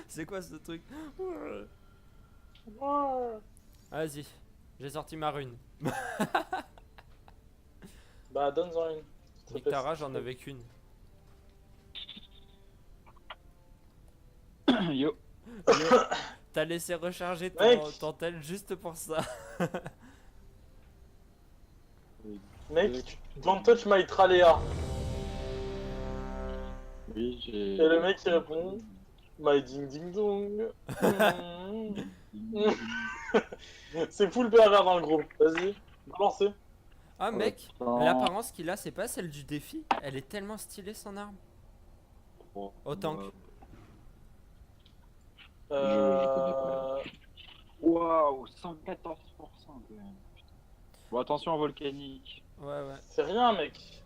C'est quoi ce truc? Ouais. Vas-y, j'ai sorti ma rune. Bah, donne-en une. s'il te Nick plaît, Tara, s'il te j'en plaît. avais qu'une. Yo. Yo, t'as laissé recharger ton, Mec, ton tel juste pour ça. mec, don't touch my Tralea. Oui, Et j'ai. le mec il répond, my ding ding dong. C'est full pervers dans le groupe. Vas-y, balancez. Ah mec, Attends. l'apparence qu'il a, c'est pas celle du défi. Elle est tellement stylée son arme. Au tank. Je connais pas. Euh... Waouh, 114% quand même. Bon, attention volcanique. Ouais, ouais. C'est rien, mec.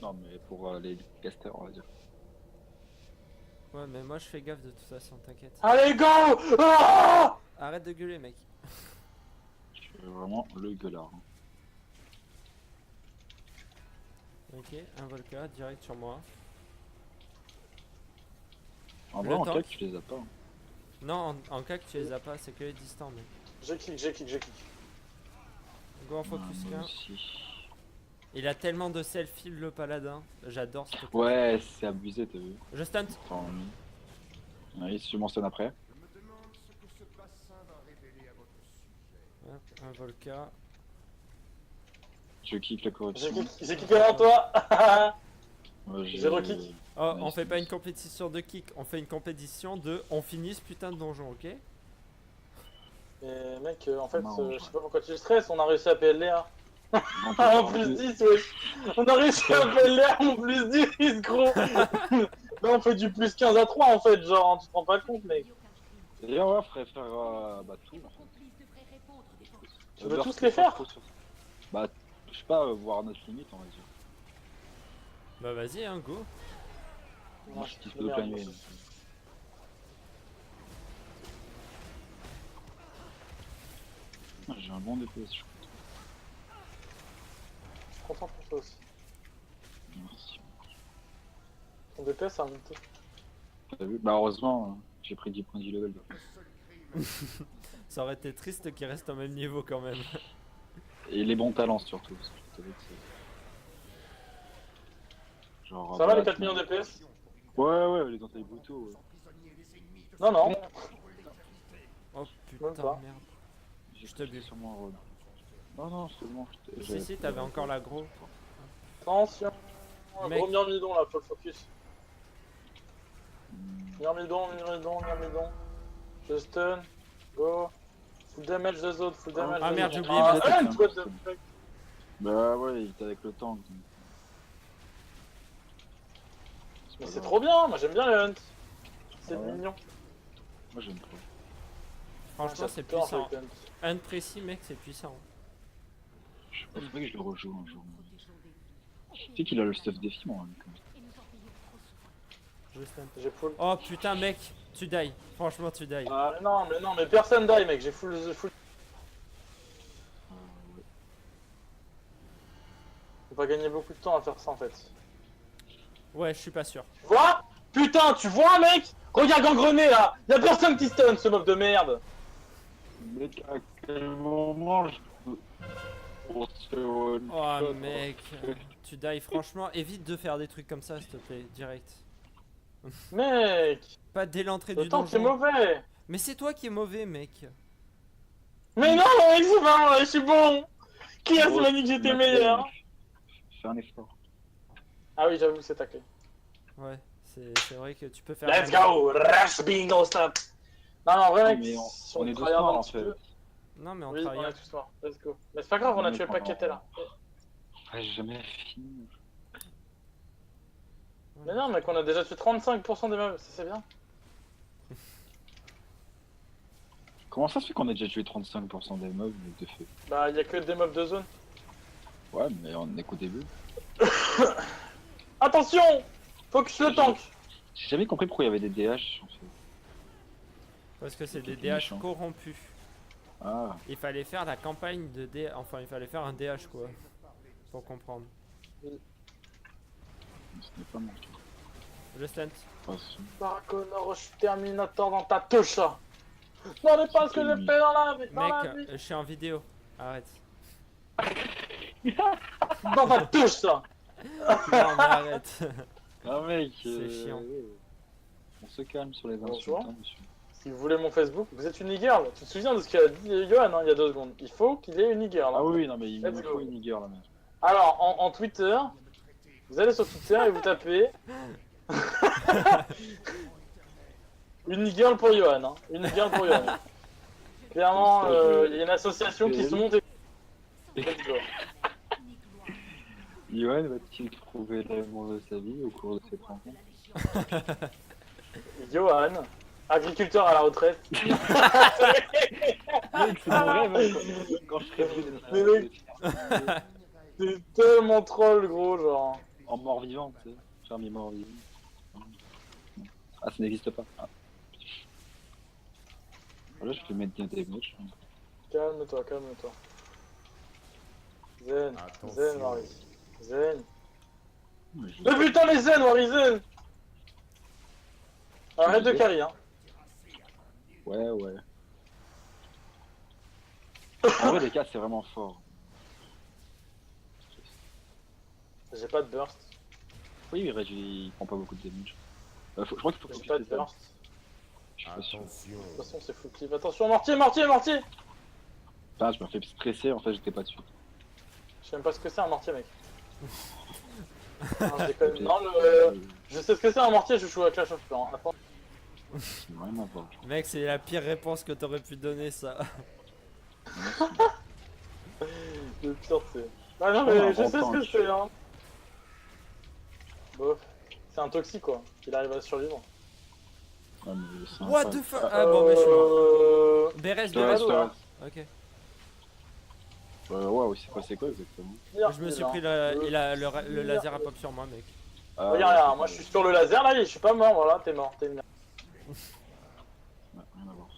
Non, mais pour les casters, on va dire. Ouais, mais moi je fais gaffe de toute façon, t'inquiète. Allez, go! Ah, Arrête de gueuler, mec. Je suis vraiment le gueulard. Hein. Ok, un Volca direct sur moi. En Le vrai, en tank. claque, tu les as pas. Hein. Non, en cas que tu les as pas, c'est que les distants, mec. j'ai kick, j'ai kick, j'ai kick. Go en focus Moi 1. aussi. Il a tellement de selfie le paladin. J'adore cette classe. Ouais, c'est abusé, t'as vu. Je stunt. Attends, oui, je mentionne après. Hop, un Volca. Je kick la corruption. J'ai kick avant toi. Ouais, Zéro kick. Oh, Nice, on fait pas une nice. compétition de kick, on fait une compétition de on finit ce putain de donjon, ok? Mais mec, en fait, Marrant, je sais pas pourquoi tu stresses, on a réussi à PLR. Non, Ah, en plus 10, wesh. On a réussi à PLR en plus 10, gros. Là, on fait du plus 15 à 3 en fait, genre, hein, tu te rends pas compte, mec. D'ailleurs, ouais, faudrait faire bah, tout. Tu veux tous les faire? Bah, je sais pas, voir notre limite, on va dire. Bah vas-y, hein, go. Moi, je kiffe de le merde, plein moi. gré. J'ai un bon DPS, je crois. Je suis content pour toi aussi. Merci. Ton DPS a monté. T'as vu? Bah, heureusement, j'ai pris 10 points de level. Ça aurait été triste qu'il reste au même niveau quand même. Et les bons talents surtout. Parce que je t'avais dit, genre, Ça va les Bat, 4 millions DPS? Ouais, les dentelles Bluetooth. Ouais. Non, non. Oh Même putain, pas. merde. J'ai Je te cliqué bute. sur mon rôle. Non, c'est bon. Si, t'avais encore l'agro. Attention. Mec. Gros myrmidon là, faut le focus. Myrmidon. Je stun. Go. Full damage des autres, full damage Ah, des merde, autres. j'ai oublié ma stat. Hunt, what the fuck. Bah ouais, il était avec le tank. Donc. Mais c'est trop bien, moi j'aime bien les hunt. C'est Ouais. mignon. Moi j'aime pas. Franchement, c'est J'adore puissant. avec hunt. Un précis, mec, c'est puissant. Je pense pas que je le rejoue un jour. Tu sais qu'il a le stuff défi, moi. Quand même. Je stunt. J'ai full. Oh putain, mec, tu die. Franchement, tu die. Ah mais non, mais personne die mec, j'ai full. Ouais. Faut pas gagner beaucoup de temps à faire ça en fait. Ouais, je suis pas sûr. Tu vois? Putain, tu vois mec? Regarde gangrené là! Y'a personne qui stun ce mob de merde! Mec, à quel moment je peux. On se one Oh shot, mec, tu die. Franchement, évite de faire des trucs comme ça, s'il te plaît, direct. Mec! Pas dès l'entrée Le du temps c'est donjon. mauvais! Mais c'est toi qui es mauvais, mec. Mais non mec, c'est pas vrai, je suis bon! Qui a Gros, dit que j'étais ma meilleur? Fais un effort. Ah oui, j'avoue, c'est taclé. Ouais, c'est vrai que tu peux faire. Let's go! Rush bingo stop! Non, en vrai, mec, Mais si on est deux tryhard morts un en petit fait. peu- Non, mais on Oui, on travaille. est tous morts. Let's go. Mais c'est pas grave, on a Mais tué le pack qui était là. Ouais, j'ai jamais fini. Mais non, mec, on a déjà tué 35% des mobs, ça c'est bien. Comment ça se fait qu'on a déjà tué 35% des mobs de fait? Bah, y'a que des mobs de zone. Ouais, mais on est qu'au début. Attention! Focus le tank! J'ai jamais compris pourquoi il y avait des DH en fait. Parce que c'est des Tout DH méchant. corrompus. Ah, Il fallait faire la campagne de DH. Enfin, il fallait faire un DH quoi. Pour comprendre. ce n'est pas mon cas. Je stunt. Sarah Connor, je suis Terminator dans ta touche. Demandez pas ce que j'ai fait dans la vie. Dans la Mec, vie. je suis en vidéo. Arrête. Dans ta touche, ça. Non, mais arrête. Ah mec, C'est chiant. On se calme sur les Bonjour. insultes, hein, monsieur. Si vous voulez mon Facebook, vous êtes une e-girl. Tu te souviens de ce qu'a dit Johan hein, il y a 2 secondes. Il faut qu'il ait une e-girl. hein. Ah oui, non mais il Let's me go. faut une nigger là, mec. Alors, en Twitter, vous allez sur Twitter et vous tapez... une e-girl pour Johan. Hein. Une e-girl pour Johan. Clairement, Comme ça, il y a une association qui se monte et... Let's go. Johan va-t-il trouver l'amour de sa vie au cours de cette rencontre? Johan, agriculteur à la retraite. Mec, c'est mon rêve hein, quand je serai vieux Mais mec. C'est tellement troll, gros, genre. en mort vivant, tu sais. Fermier mort vivant. Ah, ça n'existe pas. Ah. Voilà, je peux mettre bien des matchs. Calme-toi, calme-toi. Zen, Attention. zen, Marie. Zen. Ouais, je- Mais putain, les zen, Marie, zen. Arrête de carry, hein. Ouais, ouais. En vrai, les cas, c'est vraiment fort. J'ai pas de burst. Oui, mais Reg, il prend pas beaucoup de damage. Je crois qu'il faut que J'ai tu pas de fasses ça. burst. Je suis pas sûr. De toute façon, c'est full clip. Attention, mortier, mortier, mortier. Putain, je me fais stresser, en fait, j'étais pas dessus. Je sais même pas ce que c'est un mortier, mec. Non, je déconne. Ok. Non, je sais ce que c'est un mortier, je joue à Clash of Clans. Attends. C'est rien à voir. Mec, c'est la pire réponse que t'aurais pu donner, ça. Le pire, c'est. Ah non, Oh, mais un je sais ce que punch. c'est, hein. Bof. C'est un toxique, quoi. Il arrive à survivre. Ouais, mais c'est un What fan. the fuck? Ah bon, mais je suis mort. Bérez, Je te reste, Bérez. je te reste. Ok. Waouh, c'est quoi exactement? Je me suis pris le laser à pop sur moi, mec. Ah, Regarde, ouais, regarde, c'est moi pas- je suis sur le laser là, je suis pas mort, voilà, t'es mort, t'es mort. Ouais, rien à voir.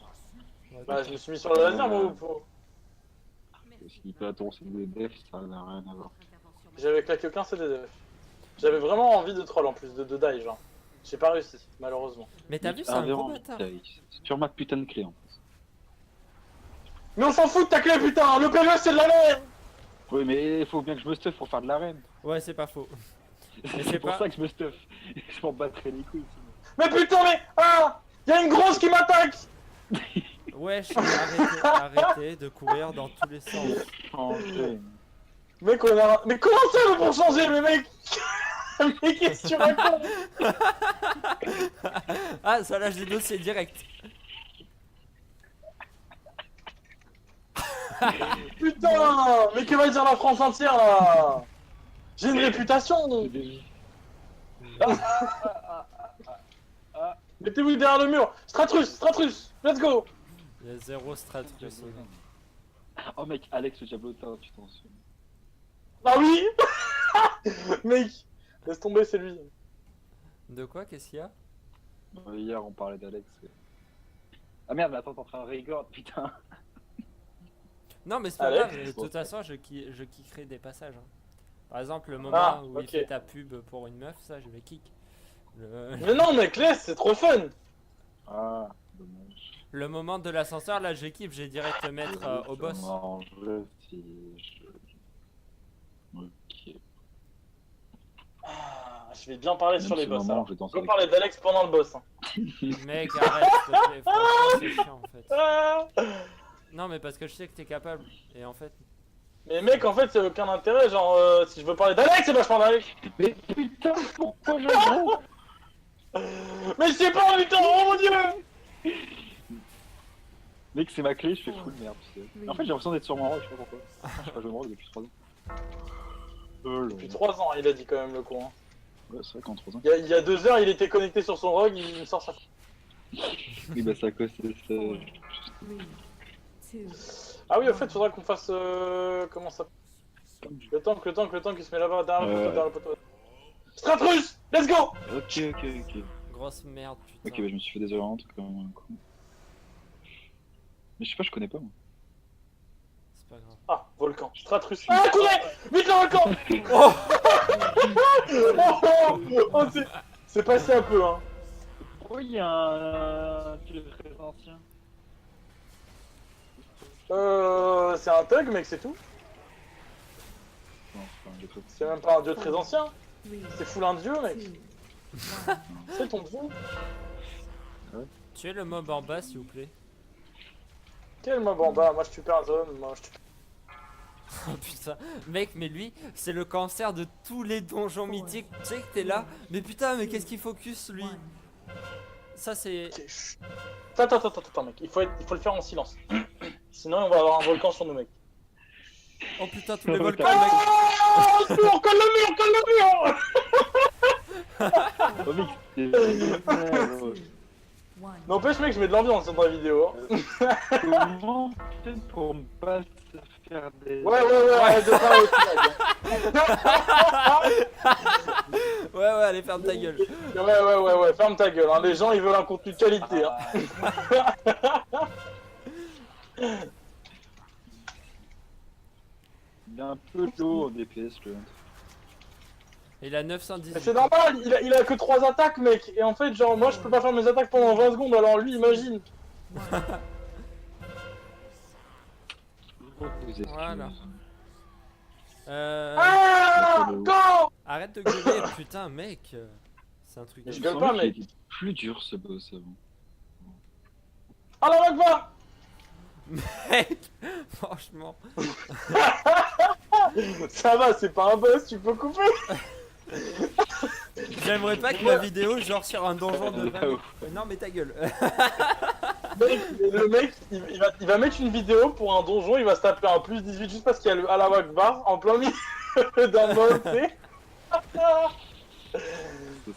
Bah, je me suis mis sur le laser, moi, ou S'il peut attendre des def, ça n'a rien à voir. J'avais claqué aucun CDDF. J'avais vraiment envie de troll en plus, de die, genre. J'ai pas réussi, malheureusement. Mais t'as vu, c'est un gros bâtard. C'est sur ma putain de clé en plus. Mais on s'en fout de ta clé, putain. Le PVE c'est de la merde. Oui, mais il faut bien que je me stuff pour faire de l'arène. Ouais, c'est pas faux. c'est C'est pour pas- ça que je me stuff. Je m'en battrai les couilles sinon. Mais putain, mais. Ah, y'a une grosse qui m'attaque. Wesh, arrêtez de courir dans tous les sens. Changer. Mec, on a. Mais comment ça, le pour changer, mais mec. Mais qu'est-ce que tu racontes? Ah, ça lâche des dossiers direct. Putain. Mais que va dire la France entière là? J'ai une réputation. Mettez-vous derrière le mur. Stratus, Stratus, let's go. Il y a zéro stratus. Oh mec, Alex le diablotin, tu t'en souviens. Ah oui. Mec, laisse tomber, c'est lui. De quoi? Qu'est-ce qu'il y a? Hier on parlait d'Alex. Ah merde, mais attends, t'es en train de record, putain. Non, mais c'est pas Alex, grave. De bon. toute façon, je kickerai des passages. hein. Par exemple, le moment Ah, où il ok. fait ta pub pour une meuf, ça, je vais kick. Mais non, mec, laisse, c'est trop fun. Ah, dommage. Le moment de l'ascenseur, là, je kiffe. J'ai direct te mettre au boss. En vrai, si je... Ok. Ah, je vais bien parler Même sur les ce boss. moment, Alors. je danse On va avec parler d'Alex pendant le boss. Hein. Mec, arrête, s'il te plaît. Franchement, c'est chiant, en fait. Ah. Non, mais parce que je sais que t'es capable. Et en fait, Mais mec, en fait, c'est aucun intérêt. Genre, si je veux parler d'Alex, c'est pas je parle d'Alex. Mais putain, pourquoi je joue? Mais je sais pas, putain, oh mon dieu. Mec, c'est ma clé, je fais full merde, tu sais. En fait, j'ai l'impression d'être sur mon rôle, je sais pas pourquoi. Je sais pas jouer mon rôle depuis 3 ans. Depuis 3 ans, il a dit quand même le con. Hein. Ouais, c'est vrai qu'en 3 ans. Il y a 2 heures, il était connecté sur son rogue, il me sort sa. Oui, bah, c'est à cause de Ah oui, au fait, faudra qu'on fasse. Comment ça? ça. Le tank qui se met là-bas derrière le poteau, Ouais. derrière le poteau. Stratus, let's go. Ok. grosse merde, putain. Ok, bah, je me suis fait désolé un truc comme un con. Mais je sais pas, je connais pas moi. C'est pas grave. Ah, volcan. Stratus. Ah, courez. Vite le volcan. Oh Oh, c'est C'est passé un peu, hein. Oui, il y a un truc très ancien. C'est un thug, mec, c'est tout. Non, c'est pas un jeu très C'est même pas un dieu très ancien. C'est full un dieu, mec. C'est ton dieu. Tuez le mob en bas, s'il vous plaît. Quel mob en bas? Moi, je tue personne. Moi, je tue... Oh putain, mec, mais lui, c'est le cancer de tous les donjons mythiques. Tu sais que t'es là, mais putain, mais qu'est-ce qu'il focus lui? Ça, c'est. Ok, chut. Attends, mec. Il faut le faire en silence. Sinon, on va avoir un volcan sur nous, mec. Oh putain, tous les volcans, mec. Oh, on colle le mur, Oh mec, c'est... N'empêche, mec, je mets de l'ambiance dans la vidéo. Hein. Comment faire pour ne pas se faire des... Ouais, arrête de parler aussi, Ouais, allez, ferme ta gueule. Ouais, ferme ta gueule. Hein. Les gens, ils veulent un contenu de qualité. Hein. Il a un peu lourd en DPS, le Hunt. Il a 918. Mais c'est normal, il a que 3 attaques, mec. Et en fait, genre, moi, je peux pas faire mes attaques pendant 20 secondes, alors lui, imagine. Voilà. Ah, go. Arrête de gueuler, putain, mec. C'est un truc. Mais de- je gueule pas, mec. Il était plus dur ce boss avant. Ah la Akbar. Mec, franchement. Ça va, c'est pas un boss, tu peux couper. J'aimerais pas que ma vidéo, genre sur un donjon de 20 minutes. Non, mais ta gueule. Mec, le mec, il va mettre une vidéo pour un donjon, il va se taper un plus 18 juste parce qu'il y a le Allah Akbar en plein milieu d'un mode, tu sais.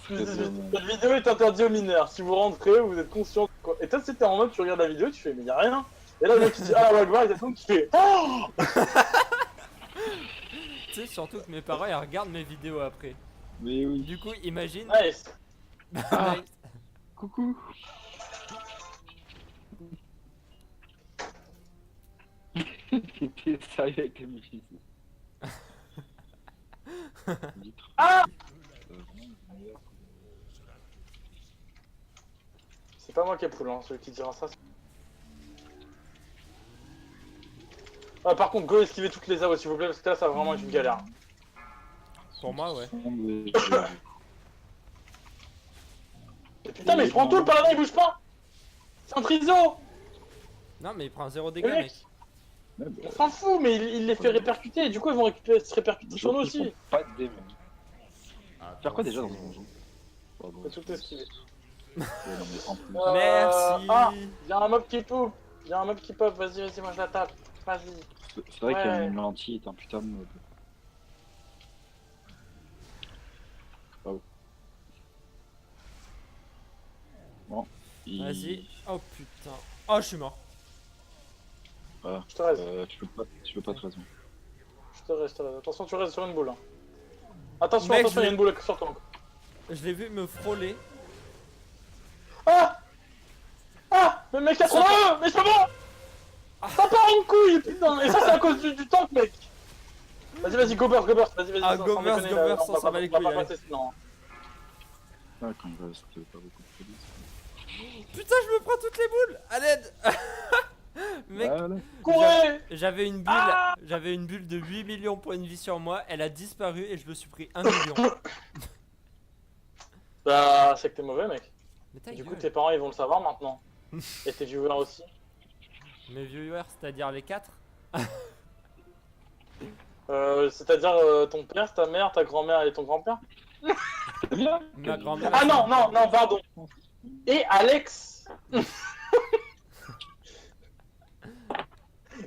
Plus 18. Cette vidéo est interdite aux mineurs. Si vous rentrez, vous êtes conscient de quoi. Et toi, c'était en mode, tu regardes la vidéo, tu fais, mais y'a rien. Et là, le mec, il dit Allah Akbar, et t'as tout, tu fais, oh. Tu sais, surtout que mes parents, ils regardent mes vidéos après. Mais oui. Du coup, imagine. Nice. Ah. Coucou. T'es sérieux avec les musiques. Ah. C'est pas moi qui ai poule, hein, celui qui dira ça. Ah, par contre, go esquiver toutes les AOE s'il vous plaît, parce que là, ça va vraiment être une galère. Pour moi, ouais. Et putain, mais prends tout, le paladin il bouge pas. C'est un triso. Non, mais il prend 0 dégâts, Mais mec. On s'en fout, mais il les fait répercuter, et du coup, ils vont se répercuter sur nous aussi. Pas de démons. Faire quoi déjà dans ce donjon? Faut tout esquiver. Merci. Ah, y'a un mob qui poupe. Y'a un mob qui pop, vas-y, moi je la tape. Vas-y. C'est vrai Ouais. que l'anti est un putain de mode. Oh. Bon. Vas-y. Oh putain. Oh, je suis mort. Voilà. Je te reste, Tu peux pas de raison. je te reste. Attention, tu restes sur une boule. Hein. Attention, Mec, attention, je y'a une boule sur toi. Je l'ai vu me frôler. Ah. Ah. Mais mec, 80. Mais c'est bon. Ça part une couille, putain. Et ça, c'est à cause du tank, mec. Vas-y, go burst, vas-y. Ah, sans go déconner, burst, là, on s'en bat les couilles, On va pas allez. passer sinon. Ah, quand il reste pas beaucoup de police. Putain, je me prends toutes les boules. À l'aide. Mec, Voilà. Courez. j'avais une bulle, Ah. j'avais une bulle de 8 millions de points de vie sur moi. Elle a disparu et je me suis pris 1 million. Bah, c'est que t'es mauvais, mec. Mais ta Du coup, gueule. tes parents, ils vont le savoir maintenant. Et tes viewers aussi. Mes viewers, c'est-à-dire les 4. C'est-à-dire ton père, ta mère, ta grand-mère et ton grand-père. Ma grand-mère. Ah non, pardon. Et Alex. Je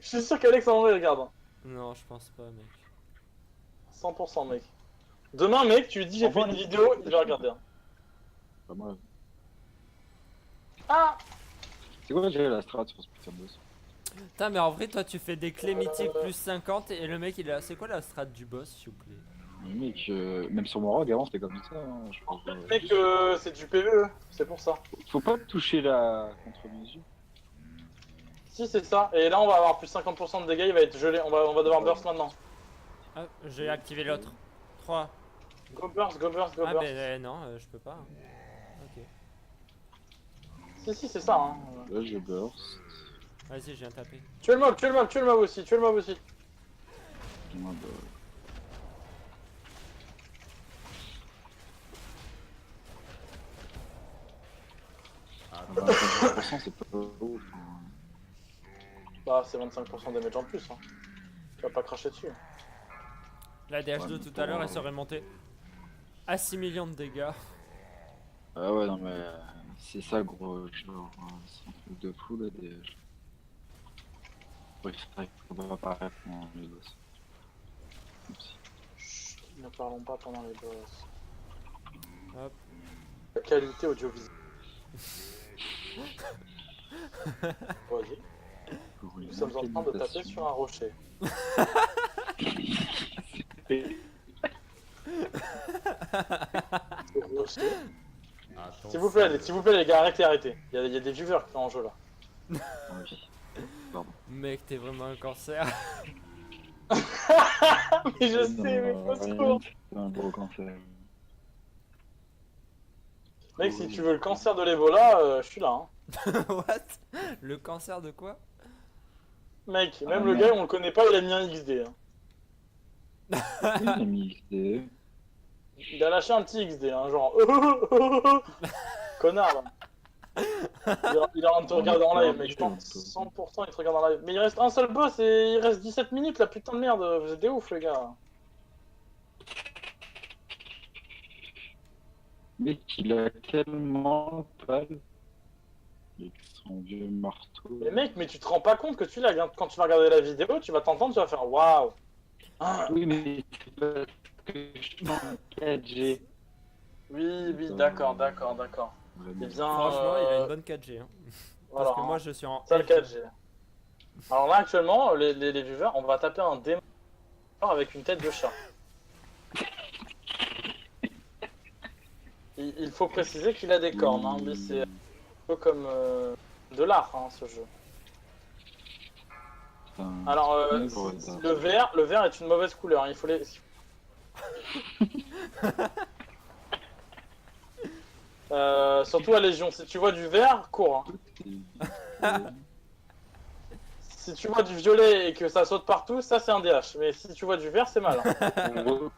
suis sûr qu'Alex en vrai regarde. Non, je pense pas, mec. 100% mec. Demain mec, tu lui dis j'ai fait une vidéo, il va regarder. Hein. Pas mal. Ah. C'est quoi déjà la strat sur ce putain de boss? Putain, mais en vrai, toi, tu fais des clés mythiques plus 50 et le mec, il a. C'est quoi la strat du boss, s'il vous plaît? Mais mec, même sur mon rogue avant c'était comme ça. Hein, je pense, Mec, c'est du PVE, c'est pour ça. Faut pas toucher la contre-mesure. Si c'est ça. Et là on va avoir plus 50% de dégâts, il va être gelé. On va devoir burst maintenant. Ah, j'ai activé l'autre. 3, Go burst, go burst, go Ah, burst. non, je peux pas. Ok. Si, c'est ça. Hein. Là, je burst. Vas-y, je viens taper. Tuez le mob, tuez le mob, tuez le mob aussi, tuez le mob aussi. Moi, bah... Ah, 25%, c'est pas ouf. Bah, c'est 25% damage en plus. Hein. Tu vas pas cracher dessus. La DH2 Ouais, tout à l'heure, elle serait montée à 6 millions de dégâts. Ah ouais, non mais c'est ça gros, genre c'est un truc de fou là des... Oui, c'est vrai qu'il faut pas apparaître pendant les boss. Oups. Chut, ne parlons pas pendant les boss. Hop. La qualité audiovisuelle. Vas-y, Pour une nous sommes en train de taper sur un rocher. Rocher. attends, S'il vous plaît les gars, arrêtez. Il y a des viewers qui sont en jeu là. Oui. Pardon. Mec, t'es vraiment un cancer. Mais je sais, mais faut se court. C'est un gros cancer. Mec, si tu veux le cancer de l'Ebola, je suis là. Hein. What? Le cancer de quoi? Mec, même Ah, le non. gars, on le connaît pas, il a mis un XD. Hein. Il a mis XD. Il a lâché un petit XD, hein, genre. Connard là. Il est en train de te regarder en live, mec. Je pense 100% il te regarde en live. Mais il reste un seul boss et il reste 17 minutes là, putain de merde. Vous êtes des ouf, les gars. Mec, il a tellement pâle. Avec son vieux marteau. Mais mec, mais tu te rends pas compte que tu l'as. Quand tu vas regarder la vidéo, tu vas t'entendre, tu vas faire waouh. Ah, Oui, mais c'est parce que je suis en 4G. oui, d'accord. Eh bien, Franchement, il a une bonne 4G. Hein. voilà, Parce que moi, je suis en. ça le 4G. Alors là, actuellement, les viewers, on va taper un démon avec une tête de chat. Il faut préciser qu'il a des cornes, hein. Lui, c'est un peu comme de l'art, hein, ce jeu. Putain, Alors, c'est le vert est une mauvaise couleur, hein. Il faut les... surtout à Légion, si tu vois du vert, cours. Hein. Si tu vois du violet et que ça saute partout, ça c'est un DH. Mais si tu vois du vert, c'est mal. Hein.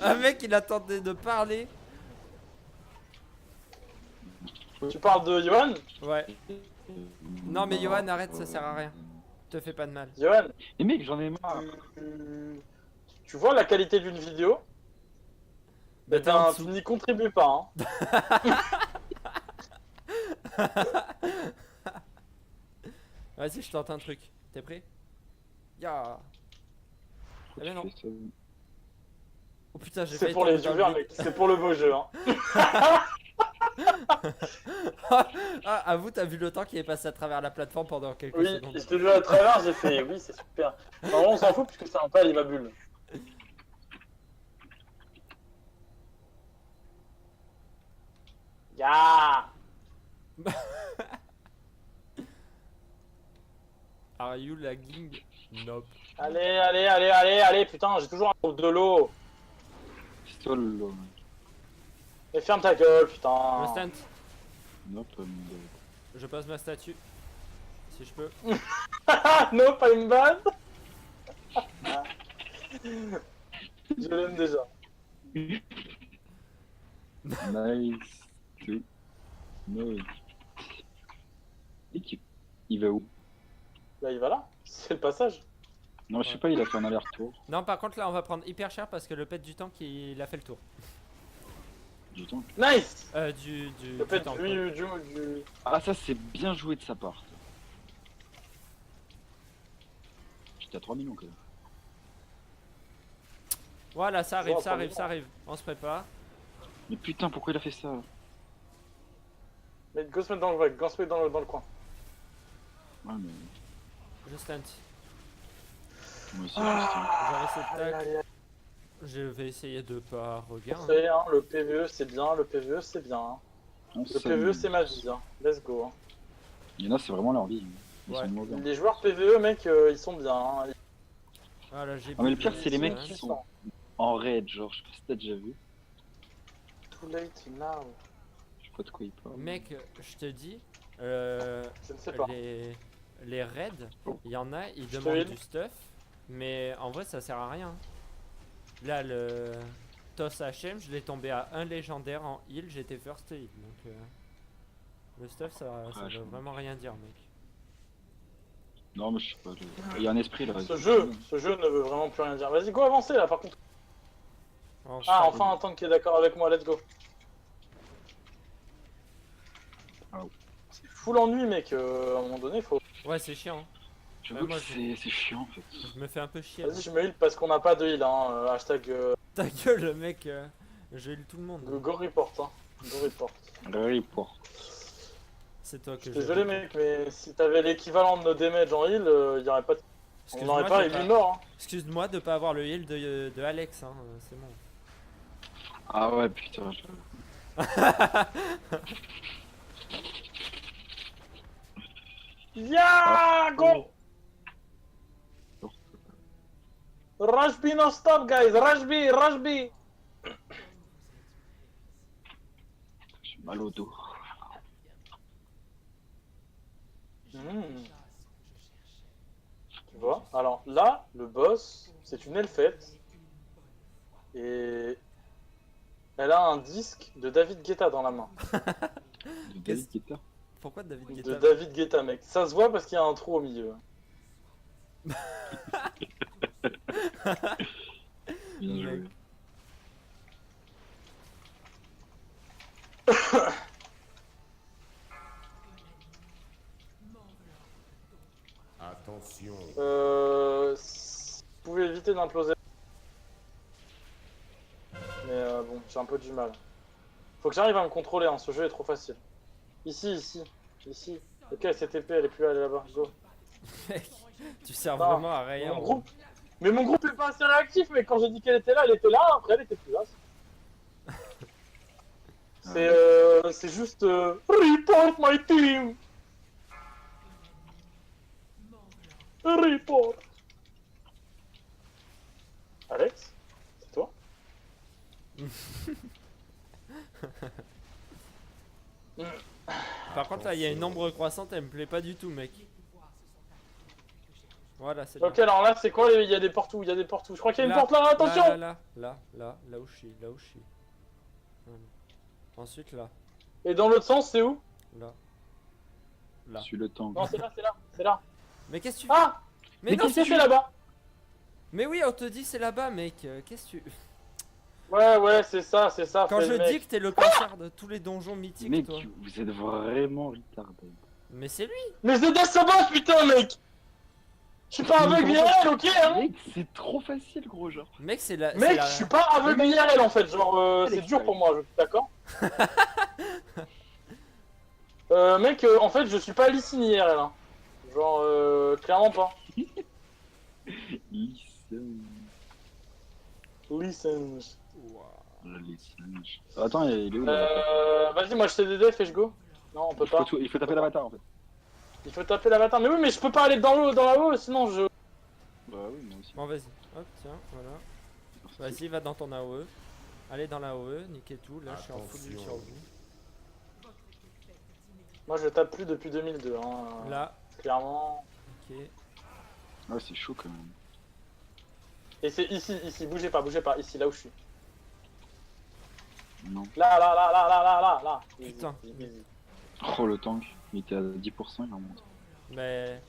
Un mec, il attendait de parler. Tu parles de Johan? Ouais. Non, mais Johan, arrête, ça sert à rien. Te fais pas de mal. Johan, Et mec, j'en ai marre. tu vois la qualité d'une vidéo? Bah, Eh t'es en ben, dessous. tu n'y contribues pas. Hein. Vas-y, je tente un truc. T'es prêt? Ya. Eh ben non. Oh putain, j'ai C'est failli pour les tomber dans le viewers, vide. mec. C'est pour le beau jeu. Hein. Ah, avoue, t'as vu le temps qui est passé à travers la plateforme pendant quelques Oui, secondes. je t'ai vu à travers, j'ai fait oui, c'est super. Alors on s'en fout puisque c'est un pal, il ma bulle. Ya. Are you lagging? Nope. Allez, putain, j'ai toujours un groupe de l'eau. Pistole, mec. Et ferme ta gueule, Je putain. stunt. Nope, Je pose ma statue. Si je peux. Non, pas une balle. Je l'aime déjà. Nice. Two. No. Il va où? Là, il va là. C'est le passage. Non, je sais pas, il a fait un aller-retour. Non, par contre, là, on va prendre hyper cher parce que le pet du tank, il a fait le tour. Du temps. Nice. Du Le fait tank. du... Ah, ça, c'est bien joué de sa part. J'étais à 3 millions quand même. Voilà, ça arrive, Oh, ça pas arrive, bien. ça arrive. On se prépare. Mais putain, pourquoi il a fait ça? Mais go se mettre dans le go se mettre dans le coin. Ouais, mais Je stunt. moi aussi, J'aurai cette Allez, tac. allez, Je vais essayer de pas regarder. Après, hein, le PVE c'est bien, le PVE c'est bien. Hein. on Le s'amuse. PVE c'est ma vie. Hein. Let's go. Hein. Il y en a, c'est vraiment leur vie. Ils Ouais. sont mauvais. Les joueurs PVE, mec, ils sont bien. Hein. Voilà, j'ai Ah, mais le pire, plus c'est les de- mecs Ouais. qui sont en raid, genre, je sais pas si t'as déjà vu. Too late now. Je sais pas de quoi il parle. Mec, je te dis, Je ne sais pas. les raids, il y en a, ils Je te demandent heal. du stuff, mais en vrai ça sert à rien. Là, le Toss HM, je l'ai tombé à un légendaire en heal, j'étais first heal. Donc, le stuff, ça je veut vois. vraiment rien dire, mec. Non, mais je sais pas. Il y a un esprit là. Ce jeu ne veut vraiment plus rien dire. Vas-y, go avancer là par contre. Oh, Ah, fuck. enfin un tank qui est d'accord avec moi, let's go. Ah. C'est fou l'ennui, mec. À un moment donné, faut. Ouais, c'est chiant. J'avoue moi, que c'est chiant en fait. Je me fais un peu chier. là. Vas-y, je me heal parce qu'on n'a pas de heal. Hein. Hashtag Ta gueule, mec. Je heal tout le monde. go report. Hein. Go report. Report. C'est toi que Je je suis désolé, mec, mais si t'avais l'équivalent de nos damage en heal, il y aurait pas de... On Excuse-moi n'aurait pas de les 1000 morts. Hein. Excuse-moi de pas avoir le heal de Alex, hein. C'est bon. Ah ouais, putain. Yeah, go! Rush B no stop, guys. Rush B, rush B. J'ai mal au dos. Tu vois? Alors là, le boss, c'est une elfette. Et elle a un disque de David Guetta dans la main. De David Guetta. Pourquoi David De Guetta? David Guetta, mec. Ça se voit parce qu'il y a un trou au milieu. Bien joué. Mec. Attention. Si vous pouvez éviter d'imploser. Mais bon, j'ai un peu du mal. Faut que j'arrive à me contrôler, hein. Ce jeu est trop facile. Ici. Ok, cette épée, elle est plus là, elle est là-bas. Go. Mec, tu sers Non, vraiment à rien. Mon groupe. Mais mon groupe est pas assez réactif, mais quand j'ai dit qu'elle était là, après elle était plus là. C'est juste report my team. Report. Alex, c'est toi? Par contre, là, il y a une ombre croissante, elle me plaît pas du tout, mec. Voilà, c'est Ok, alors là, c'est quoi? Il y a des portes où? Je crois qu'il y a une Là, porte là, attention! là où je suis, Voilà. Ensuite, là, Et dans l'autre sens, c'est où? là. Je suis le temps. Non, c'est là. Mais qu'est-ce que tu fais? Ah! Mais non, qu'est-ce que c'est là-bas? mais oui, on te dit c'est là-bas, mec. Qu'est-ce que tu... Ouais, c'est ça. Quand fais je le mec. dis que t'es le cancer de tous les donjons mythiques, Mec, toi. vous êtes vraiment retardé. Mais c'est lui. Mais c'est Death Sabbath, putain, mec! Je suis pas aveugle IRL, ok, hein? Mec, c'est trop facile, gros, genre. Mec, c'est la... Mec, je suis pas aveugle IRL en fait, genre c'est dur pour moi, d'accord? Mec, en fait, je suis pas Lysine IRL, hein. Genre, clairement pas. Listen. Listen. Listen. Attends, il est où là Vas-y, moi je t'ai DD, fais je go. Non, on peut pas. Il faut taper l'avatar en fait. Il faut taper l'avatar. Mais oui, mais je peux pas aller dans la haut, sinon je. Bah oui, moi aussi. Bon, vas-y. Hop, tiens, voilà. Vas-y, va dans ton AOE. Allez dans l'AOE, niquez tout. Là, je suis en full Attention. survie. Moi je tape plus depuis 2002, hein. Là, Clairement. ok. Ouais, c'est chaud quand même. Et c'est ici, bougez pas, ici, là où je suis. Non. Là. Putain. Easy. Oh, le tank. Il était à 10%, il remonte. Mais...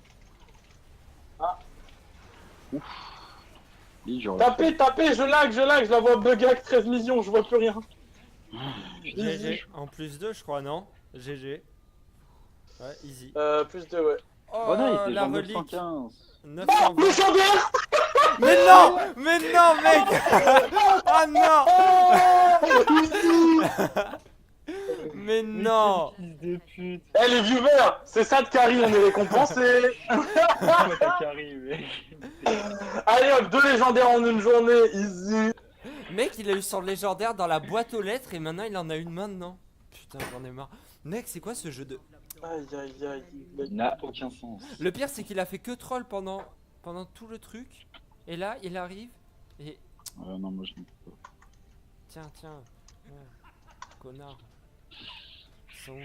Et genre. Tapez, je la vois bug avec 13 millions, je vois plus rien. GG. En plus 2, je crois, non? GG. Ouais, easy. Plus de ouais. Oh, nice, la genre relique. 915. 920. Légendaire. Mais non, mec. Oh non. Mais non. Fils de pute. Eh les viewers, c'est ça de carry, on est récompensés. T'as carré, mec. Allez hop, 2 légendaires en une journée, easy. Mec, il a eu son légendaire dans la boîte aux lettres et maintenant il en a une maintenant. Putain, j'en ai marre. Mec, c'est quoi ce jeu de... Aïe. Il n'a aucun sens. Le pire, c'est qu'il a fait que troll pendant tout le truc. Et là, il arrive et Non, moi je n'ai pas. Tiens, tiens. Ouais. Connard. Son.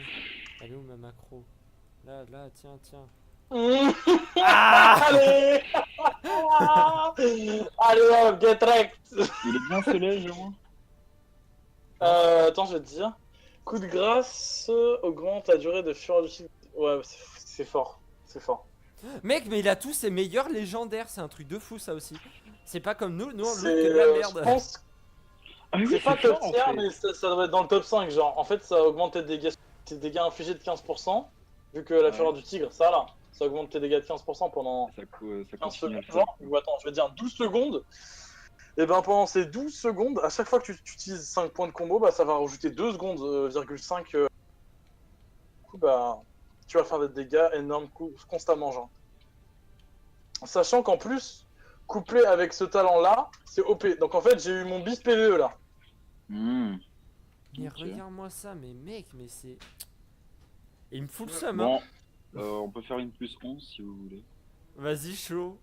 Elle est où ma macro? Là, là, tiens, tiens. Ah Allez Allez hop, get wrecked. Il est bien scellé, au moins. Attends, je vais te dire. Coup de grâce augmente la durée de fureur du cycle. Ouais, c'est fort. C'est fort. Mec, mais il a tous ses meilleurs légendaires, c'est un truc de fou ça aussi. C'est pas comme nous on loot C'est, que de la je merde. pense, Ah oui, c'est pas top fort, en tier, fait. mais ça doit être dans le top 5. Genre, en fait, ça augmente tes dégâts infligés de 15%. Vu que la Ouais. fureur du tigre, ça là, ça augmente tes dégâts de 15% pendant Ça 15 continue à secondes. le Genre, faire. ou attends, je vais dire 12 secondes. Et ben pendant ces 12 secondes, à chaque fois que tu utilises 5 points de combo, bah ça va rajouter 2 secondes, 5. Du coup, bah, tu vas faire des dégâts énormes constamment, genre. Sachant qu'en plus, couplé avec ce talent-là, c'est OP. Donc en fait, j'ai eu mon bis PVE là. Hmm. Mais Ok. regarde-moi ça, mais mec, mais c'est. Il me fout le seum, hein. Bon, on peut faire une plus 11 si vous voulez. Vas-y, chaud.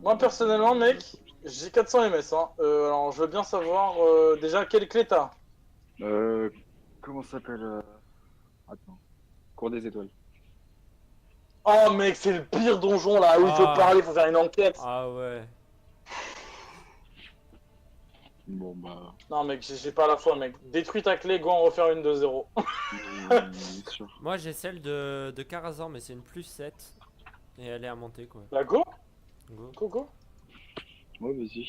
Moi personnellement, mec, j'ai 400 MS. Hein. Alors je veux bien savoir déjà quelle clé t'as. Comment ça s'appelle Attends. Cours des étoiles. Oh mec, c'est le pire donjon là où il faut Ah. parler, faut faire une enquête. Ah ouais. Bon, bah. Non mec, j'ai pas la foi mec. Détruis ta clé, go en refaire une de 0. Bien sûr. Moi j'ai celle de Karazhan, mais c'est une plus 7. Et elle est à monter quoi. Bah go, Go. go, go. Ouais, vas-y.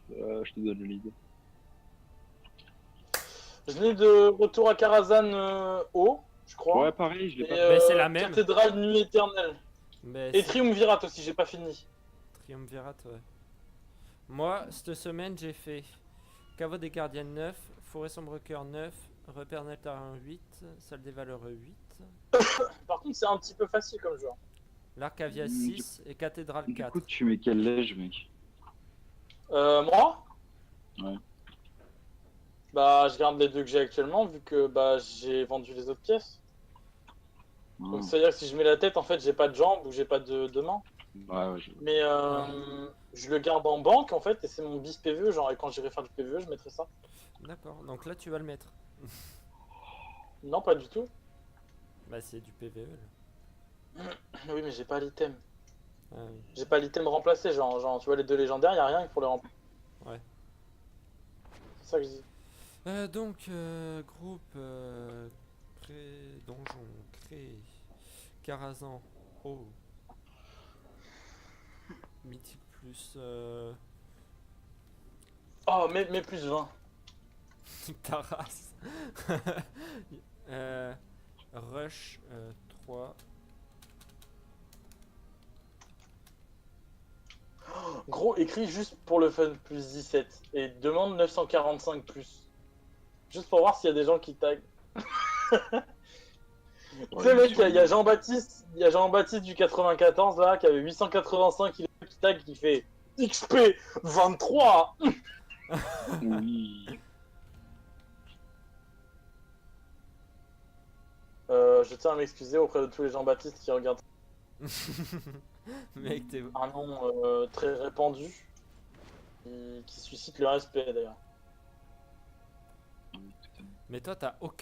Je te donne le lead. Je venais de retour à Karazhan haut, je crois. Ouais, pareil, je l'ai Et, pas. Mais c'est la même. Cathédrale Nuit Éternelle. Mais Et c'est Triumvirat aussi, j'ai pas fini. Triumvirat, ouais. Moi, cette semaine, j'ai fait Caveau des Gardiens 9, Forêt Sombre Cœur 9, Repère Neltarin 8, Salle des Valeureux 8, Par contre, c'est un petit peu facile comme jeu. L'Arcavia 6 et Cathédrale Du 4. coup, tu mets quelle lège, mec? Moi Ouais. Bah, je garde les deux que j'ai actuellement, vu que bah j'ai vendu les autres pièces. Ah. Donc, c'est-à-dire que si je mets la tête, en fait, j'ai pas de jambes ou j'ai pas de main. Ouais, je... Mais je le garde en banque, en fait, et c'est mon bis PVE. Genre, et quand j'irai faire du PVE, je mettrai ça. D'accord, donc là tu vas le mettre. Non, pas du tout. Bah c'est du PVE là. Oui, mais j'ai pas l'item. Ah oui. J'ai pas l'item remplacé. Genre, tu vois, les deux légendaires, y a rien pour les remplacer. Ouais. C'est ça que je dis. Donc, groupe donjon, créé, Karazhan, oh. Mythique plus Oh, mais plus 20. Taras. Rush 3. Gros, écrit juste pour le fun, plus 17. Et demande 945 plus. Juste pour voir s'il y a des gens qui taguent. Tu sais, mec, il y a Jean-Baptiste, du 94 là, qui avait 885 qui tag, qui fait XP 23. Oui. Je tiens à m'excuser auprès de tous les Jean-Baptiste qui regardent. Mec, t'es. Un nom très répandu qui suscite le respect d'ailleurs. Mais toi, t'as aucun